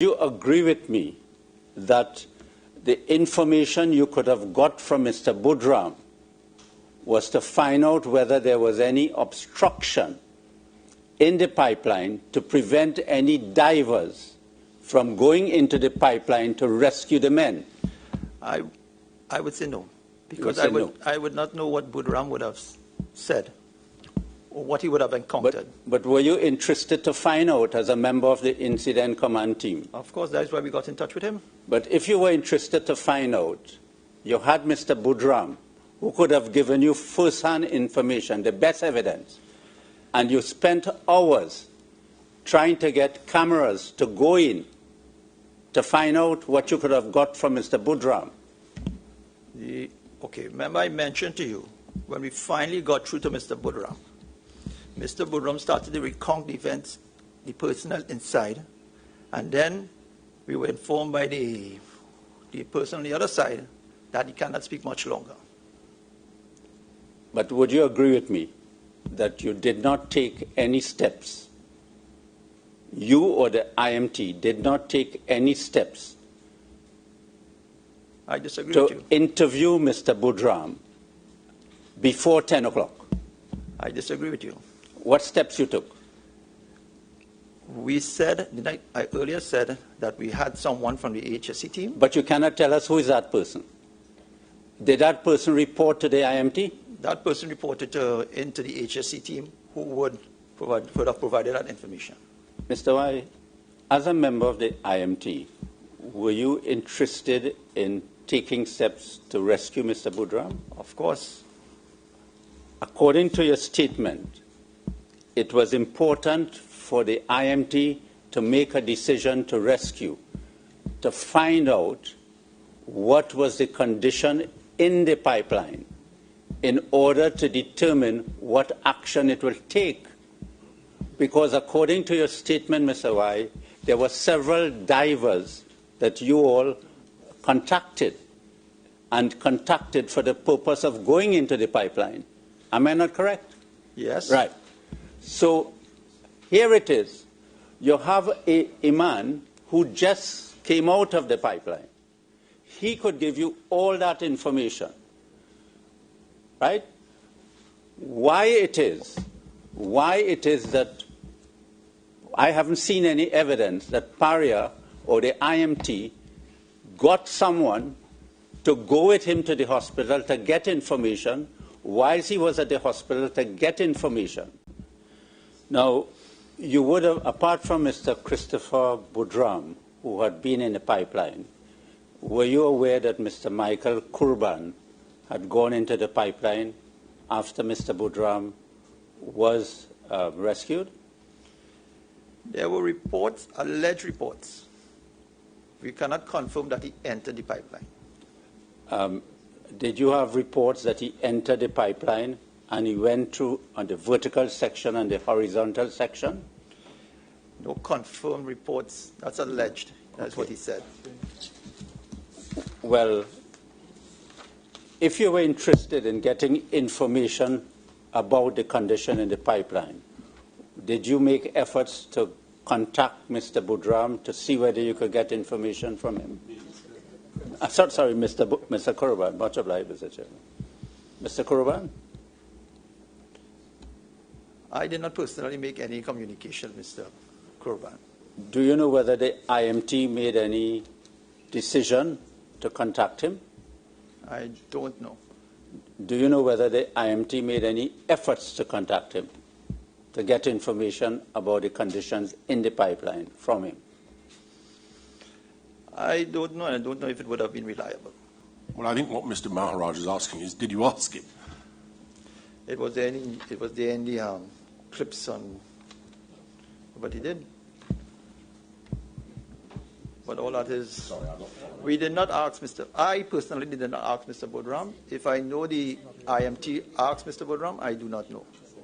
You agree with me that the information you could have got from Mr. Budram was to find out whether there was any obstruction in the pipeline to prevent any divers from going into the pipeline to rescue the men? I would say no, because I would not know what Budram would have said or what he would have encountered. But were you interested to find out as a member of the incident command team? Of course, that is why we got in touch with him. But if you were interested to find out, you had Mr. Budram, who could have given you first-hand information, the best evidence, and you spent hours trying to get cameras to go in to find out what you could have got from Mr. Budram. Okay, remember I mentioned to you, when we finally got through to Mr. Budram started to recount the events, the personnel inside, and then we were informed by the person on the other side that he cannot speak much longer. But would you agree with me that you did not take any steps, you or the IMT did not take any steps I disagree with you. to interview Mr. Budram before 10 o'clock? I disagree with you. What steps you took? We said, I earlier said that we had someone from the HSC team. But you cannot tell us who is that person. Did that person report to the IMT? That person reported into the HSC team who would have provided that information. Mr. Y, as a member of the IMT, were you interested in taking steps to rescue Mr. Budram? Of course. According to your statement, it was important for the IMT to make a decision to rescue, to find out what was the condition in the pipeline in order to determine what action it will take. Because according to your statement, Mr. Y, there were several divers that you all contacted for the purpose of going into the pipeline. Am I not correct? Yes. Right. So here it is. You have a man who just came out of the pipeline. He could give you all that information. Right? Why it is that I haven't seen any evidence that Paria or the IMT got someone to go with him to the hospital to get information whilst he was at the hospital to get information. Now, you would have, apart from Mr. Christopher Budram, who had been in the pipeline, were you aware that Mr. Michael Kurban had gone into the pipeline after Mr. Budram was rescued? There were reports, alleged reports. We cannot confirm that he entered the pipeline. Did you have reports that he entered the pipeline and he went through on the vertical section and the horizontal section? No confirmed reports. That's alleged. That's Okay. what he said. Well, if you were interested in getting information about the condition in the pipeline, did you make efforts to contact Mr. Budram to see whether you could get information from him? Sorry, Mr. Kurban. Much obliged, Mr. Chairman. Mr. Kurban? I did not personally make any communication with Mr. Kurban. Do you know whether the IMT made any decision to contact him? I don't know. Do you know whether the IMT made any efforts to contact him, to get information about the conditions in the pipeline from him? I don't know, and I don't know if it would have been reliable. Well, I think what Mr. Maharaj is asking is, did you ask him? It was there in the clips on what he did. But all that is, Sorry, I'm not. we did not ask I personally did not ask Mr. Budram. If I know the IMT asked Mr. Budram, I do not know.